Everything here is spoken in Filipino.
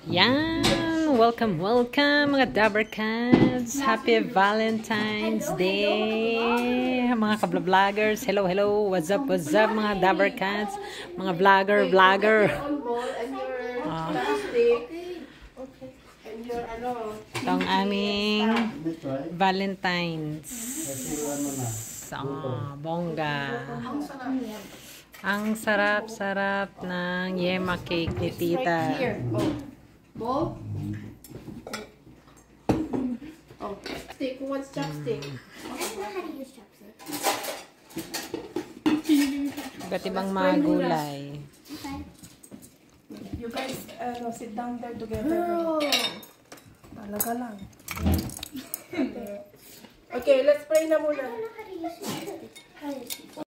Yan! Welcome, welcome mga Dabbercats! Happy Valentine's Day! Mga kabla-vloggers, hello, hello! What's up mga Dabbercats? Mga vlogger! Ito ang aming Valentine's. Bongga! Ang sarap-sarap ng yema cake ni Tita. Bowl. Oh, chopstick. Who wants chopstick? I don't know how to use chopstick. Iba't ibang mga gulay. Okay. You guys sit down there together. Talaga lang. Okay, let's pray na muna. I don't know how to use chopstick.